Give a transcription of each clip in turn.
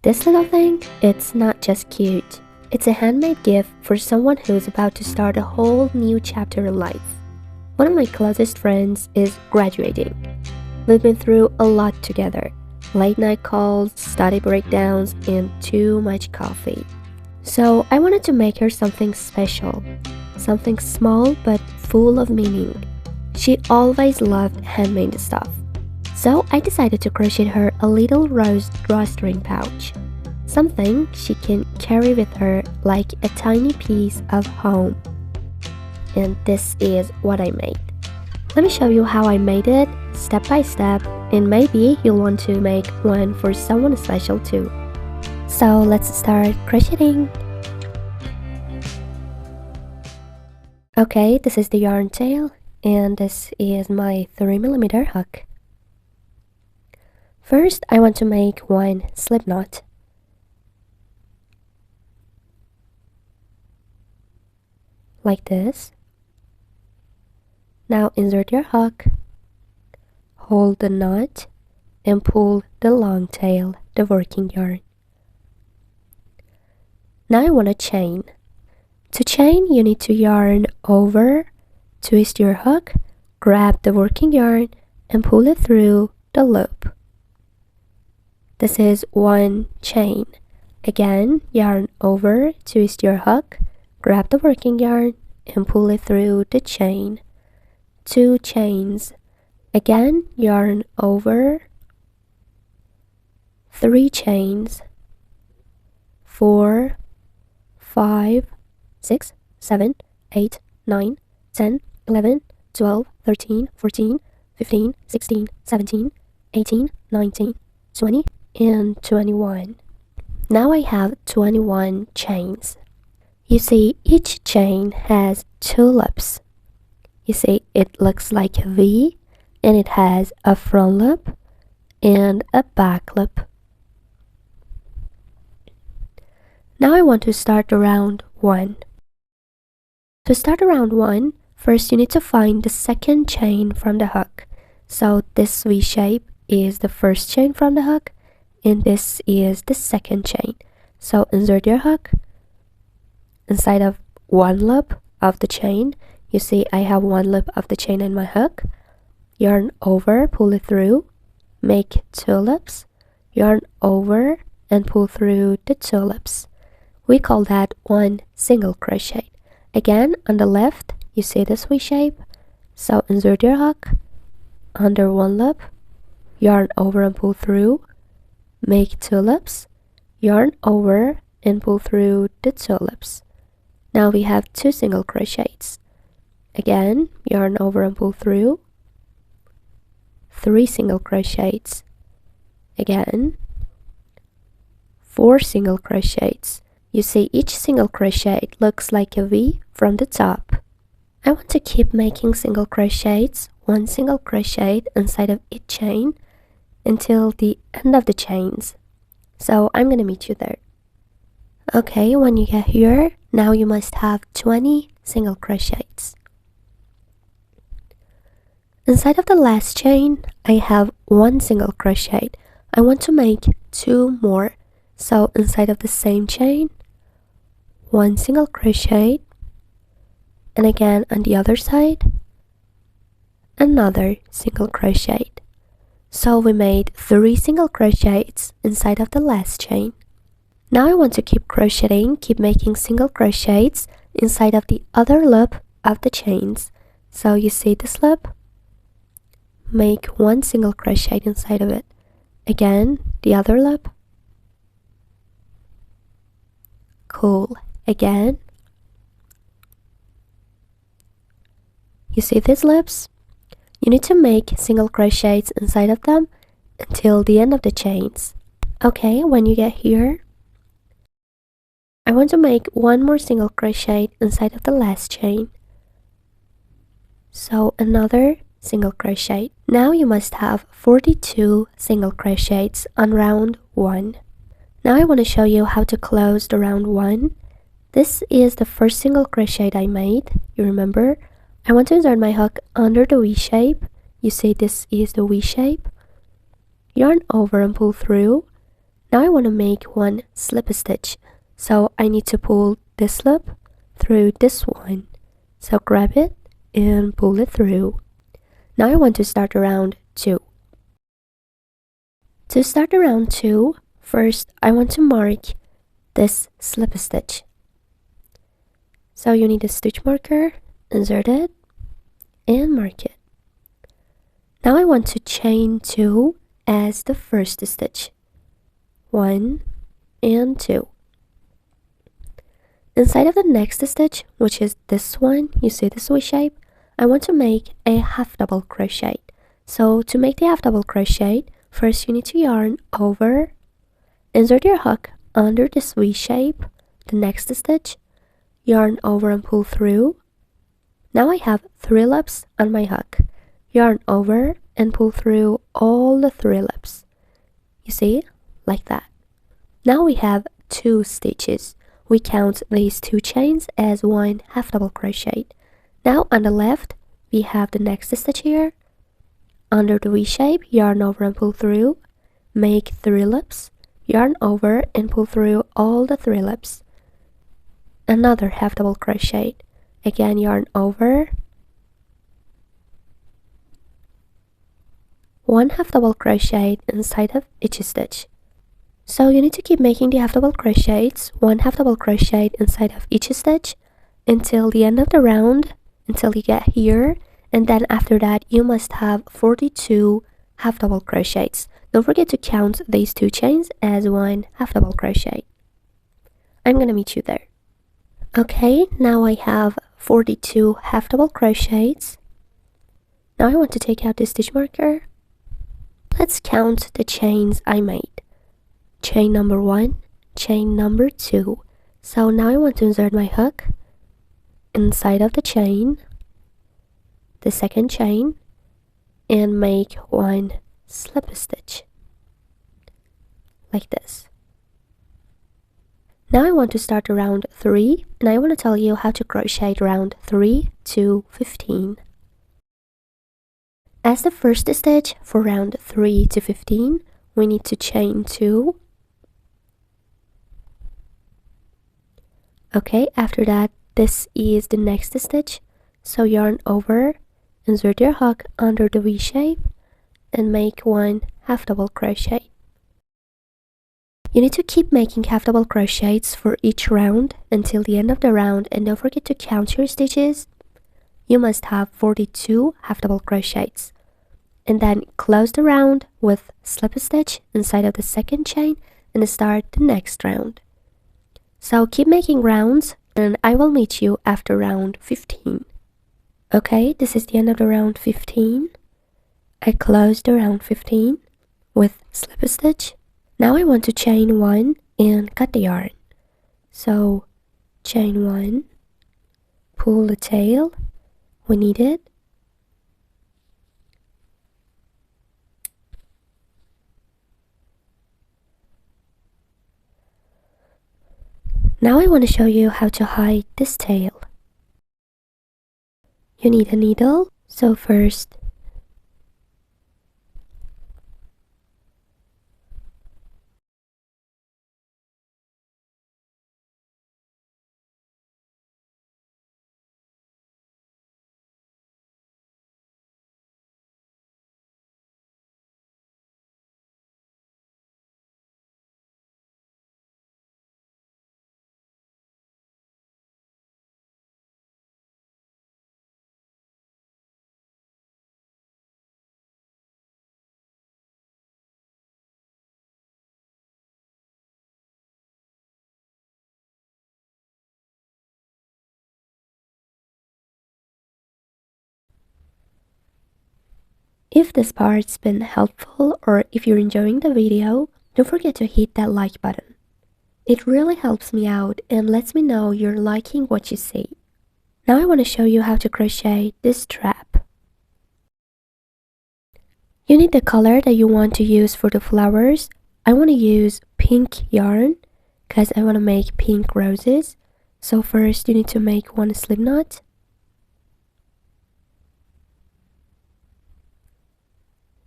This little thing, it's not just cute. It's a handmade gift for someone who's about to start a whole new chapter in life. One of my closest friends is graduating. We've been through a lot together. Late night calls, study breakdowns, and too much coffee. So I wanted to make her something special. Something small but full of meaning. She always loved handmade stuff. So I decided to crochet her a little rose drawstring pouch. Something she can carry with her like a tiny piece of home. And this is what I made. Let me show you how I made it, step by step, and maybe you'll want to make one for someone special too. So let's start crocheting. Okay, this is the yarn tail, and this is my 3mm hook. First, I want to make one slip knot. Like this. Now insert your hook, hold the knot, and pull the long tail, the working yarn. Now I want to chain. To chain, you need to yarn over, twist your hook, grab the working yarn, and pull it through the loop. This is one chain. Again, yarn over, twist your hook, grab the working yarn, and pull it through the chain. 2 chains. Again, yarn over, 3 chains, 4, 5, 6, 7, 8, 9, 10, 11, 12, 13, 14, 15, 16, 17, 18, 19, 20, and 21. Now I have 21 chains. You see, each chain has 2 loops. You see, it looks like a V, and it has a front loop and a back loop. Now I want to start round 1. To start round 1, first you need to find the second chain from the hook. So this V shape is the first chain from the hook, and this is the second chain. So insert your hook inside of one loop of the chain. You see I have one loop of the chain in my hook. Yarn over, pull it through, make 2 loops, yarn over and pull through the 2 loops. We call that one single crochet. Again, on the left, you see this V shape. So insert your hook under one loop, yarn over and pull through, make 2 loops, yarn over and pull through the 2 loops. Now we have 2 single crochets. Again, yarn over and pull through, 3 single crochets. Again, 4 single crochets. You see each single crochet looks like a V from the top. I want to keep making single crochets, 1 single crochet inside of each chain until the end of the chains. So I'm gonna meet you there. Okay, when you get here, now you must have 20 single crochets. Inside of the last chain, I have 1 single crochet. I want to make 2 more. So inside of the same chain, 1 single crochet, and again on the other side, another single crochet. So we made 3 single crochets inside of the last chain. Now I want to keep crocheting, keep making single crochets inside of the other loop of the chains. So you see this loop? Make 1 single crochet inside of it. Again, the other loop. Cool. Again. You see these loops? You need to make single crochets inside of them until the end of the chains. Okay, when you get here, I want to make 1 more single crochet inside of the last chain. So another single crochet. Now you must have 42 single crochets on round 1. Now I want to show you how to close the round 1. This is the first single crochet I made. You remember? I want to insert my hook under the V shape. You see this is the V shape. Yarn over and pull through. Now I want to make one slip stitch, so I need to pull this loop through this one. So grab it and pull it through. Now I want to start around 2. To start around 2, first I want to mark this slip stitch. So you need a stitch marker, insert it, and mark it. Now I want to chain 2 as the first stitch. 1 and 2. Inside of the next stitch, which is this one, you see this V shape, I want to make a half double crochet. So to make the half double crochet, first you need to yarn over, insert your hook under this V shape, the next stitch, yarn over and pull through. Now I have 3 loops on my hook. Yarn over and pull through all the 3 loops. You see? Like that. Now we have 2 stitches. We count these 2 chains as one half double crochet. Now on the left, we have the next stitch here. Under the V shape, yarn over and pull through. Make 3 loops. Yarn over and pull through all the 3 loops. Another half double crochet. Again, yarn over. One half double crochet inside of each stitch. So you need to keep making the half double crochets, one half double crochet inside of each stitch until the end of the round, until you get here, and then after that you must have 42 half double crochets. Don't forget to count these 2 chains as one half double crochet. I'm gonna meet you there. Okay, now I have 42 half double crochets. Now I want to take out the stitch marker. Let's count the chains I made. Chain number 1, chain number 2. So now I want to insert my hook inside of the chain, the second chain, and make one slip stitch like this. Now I want to start around 3, and I want to tell you how to crochet round 3 to 15. As the first stitch for round 3 to 15, we need to chain 2. Okay, after that, this is the next stitch. So yarn over, insert your hook under the V shape, and make one half double crochet. You need to keep making half double crochets for each round until the end of the round, and don't forget to count your stitches. You must have 42 half double crochets. And then close the round with slip stitch inside of the second chain and start the next round. So keep making rounds, and I will meet you after round 15. Okay, this is the end of the round 15. I closed the round 15 with slip stitch. Now I want to chain 1 and cut the yarn. So chain 1, pull the tail, we need it. Now I want to show you how to hide this tail. You need a needle, so first if this part's been helpful or if you're enjoying the video, don't forget to hit that like button. It really helps me out and lets me know you're liking what you see. Now I want to show you how to crochet this strap. You need the color that you want to use for the flowers. I want to use pink yarn because I want to make pink roses. So first you need to make one slip knot.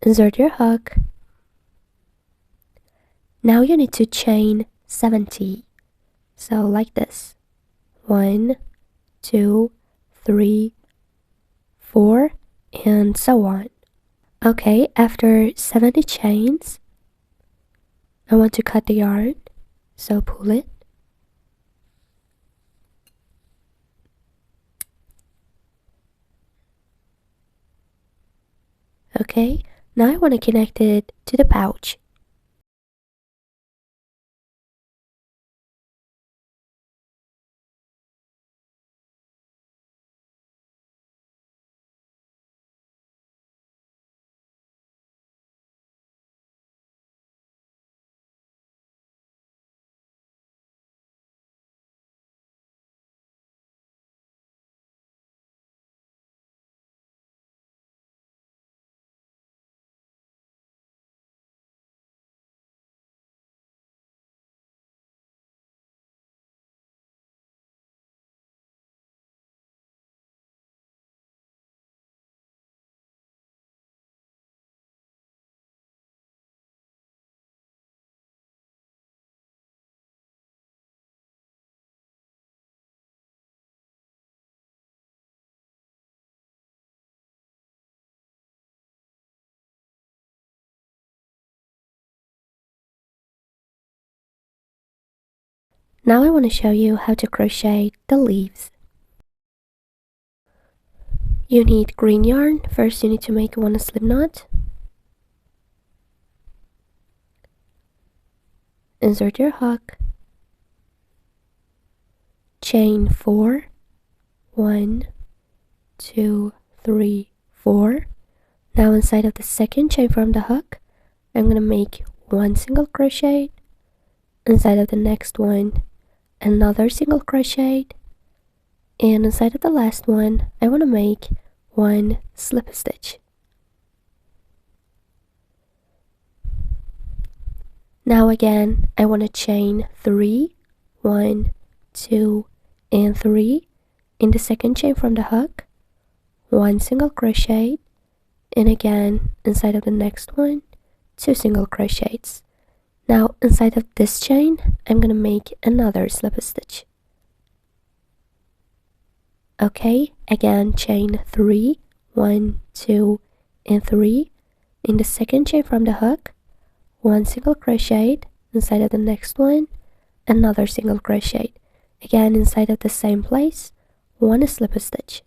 Insert your hook Now you need to chain 70. So like this. 1, 2, 3, 4, and so on. Okay, after 70 chains, I want to cut the yarn, so pull it. Okay, now I want to connect it to the pouch. Now I want to show you how to crochet the leaves. You need green yarn. First you need to make one slip knot. Insert your hook. Chain 4. 1, 2, 3, 4. Now inside of the second chain from the hook, I'm going to make one single crochet. Inside of the next one, another single crochet, and inside of the last one I want to make one slip stitch. Now again I want to chain 3, 1, 2, and 3 in the second chain from the hook, one single crochet, and again inside of the next one, 2 single crochets. Now inside of this chain, I'm gonna make another slip stitch. Okay, again chain 3, 1, 2, and 3 in the second chain from the hook, one single crochet inside of the next one, another single crochet. Again inside of the same place, one slip stitch.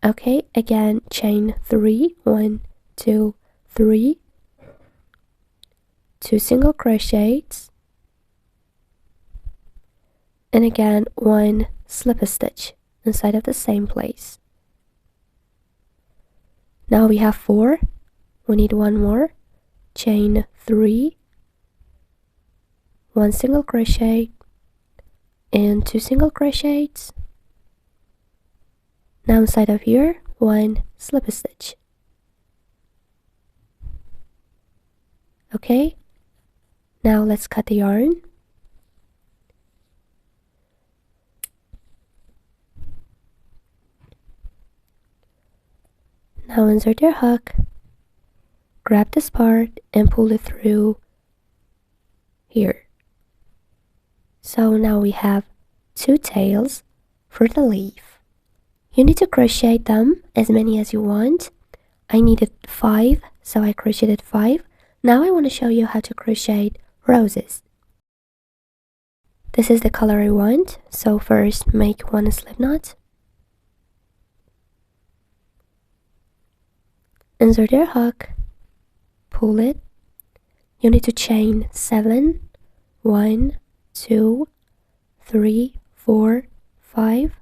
Okay, again chain 3, 1, 2, 3. 2 single crochets, and again one slip stitch inside of the same place. Now we have 4, we need one more, chain 3, 1 single crochet, and 2 single crochets. Now inside of here, one slip stitch. Okay, now let's cut the yarn. Now insert your hook, grab this part and pull it through here. So now we have 2 tails for the leaf. You need to crochet them as many as you want. I needed 5, so I crocheted 5. Now I want to show you how to crochet roses. This is the color I want, so first make one slip knot. Insert your hook, pull it. You need to chain 7, 1, 2, 3, 4, 5,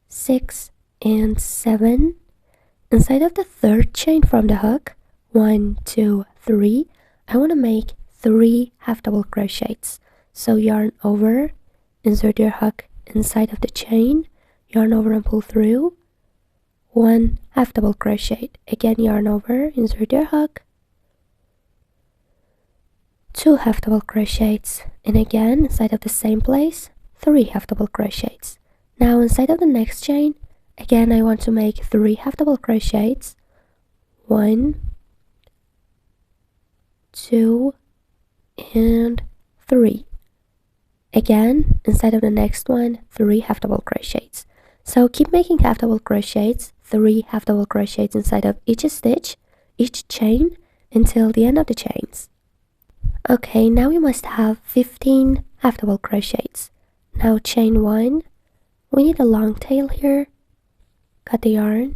6, and 7. Inside of the third chain from the hook, 1, 2, 3, I want to make 3 half double crochets. So yarn over, insert your hook inside of the chain, yarn over and pull through, 1 half double crochet. Again yarn over, insert your hook, 2 half double crochets, and again inside of the same place, 3 half double crochets. Now inside of the next chain, again I want to make 3 half double crochets, 1, 2, and 3. Again, inside of the next one, 3 half double crochets. So keep making half double crochets, 3 half double crochets inside of each stitch, each chain, until the end of the chains. Okay, now we must have 15 half double crochets. Now chain 1, we need a long tail here. Cut the yarn.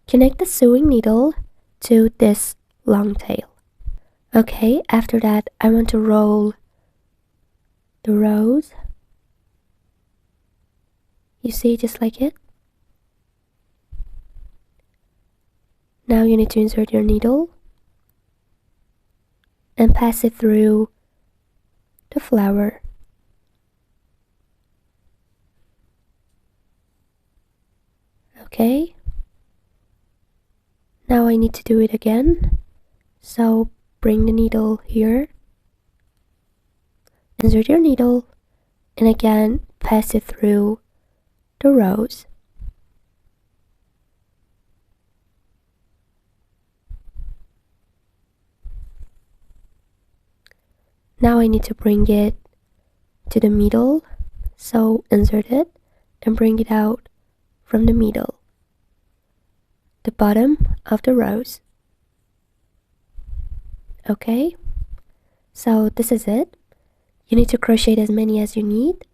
Connect the sewing needle to this long tail. Okay, after that I want to roll the rows. You see, just like it. Now you need to insert your needle and pass it through the flower. Okay. Now I need to do it again. So bring the needle here, insert your needle, and again pass it through the rows. Now I need to bring it to the middle, so insert it and bring it out from the middle, the bottom of the rows. Okay, so this is it. You need to crochet as many as you need.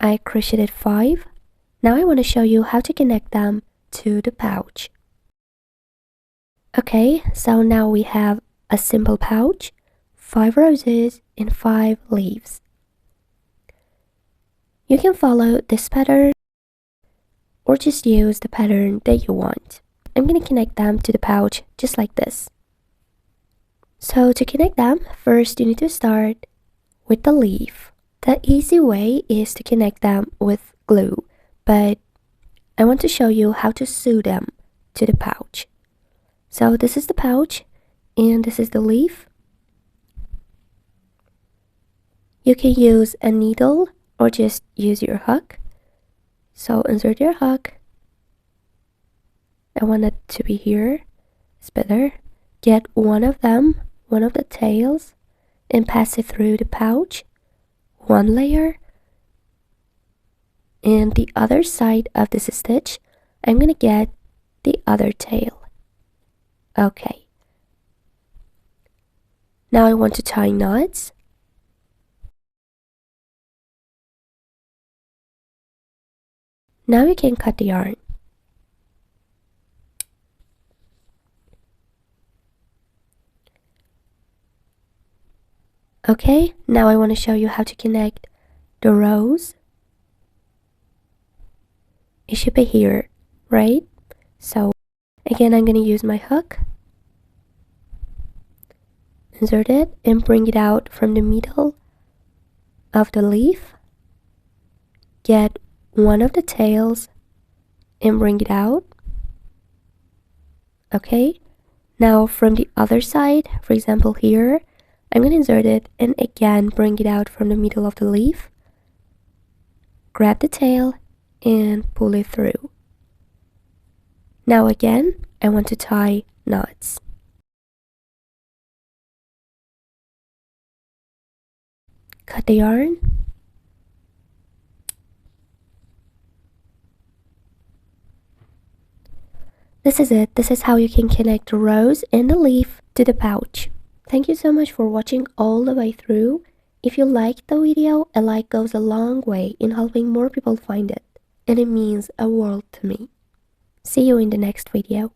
I crocheted 5. Now I want to show you how to connect them to the pouch. Okay, so now we have a simple pouch, 5 roses and 5 leaves. You can follow this pattern or just use the pattern that you want. I'm going to connect them to the pouch just like this. So to connect them, first you need to start with the leaf. The easy way is to connect them with glue, but I want to show you how to sew them to the pouch. So this is the pouch and this is the leaf. You can use a needle or just use your hook. So insert your hook. I want it to be here. It's better. Get one of them, one of the tails, and pass it through the pouch. One layer. And the other side of this stitch, I'm going to get the other tail. Okay. Now I want to tie knots. Now you can cut the yarn. Okay, now I want to show you how to connect the rows. It should be here, right? So again, I'm going to use my hook. Insert it and bring it out from the middle of the leaf. Get one of the tails and bring it out. Okay, now from the other side, for example here, I'm going to insert it and again bring it out from the middle of the leaf. Grab the tail and pull it through. Now again, I want to tie knots. Cut the yarn. This is it. This is how you can connect the rose and the leaf to the pouch. Thank you so much for watching all the way through. If you liked the video, a like goes a long way in helping more people find it, and it means a world to me. See you in the next video.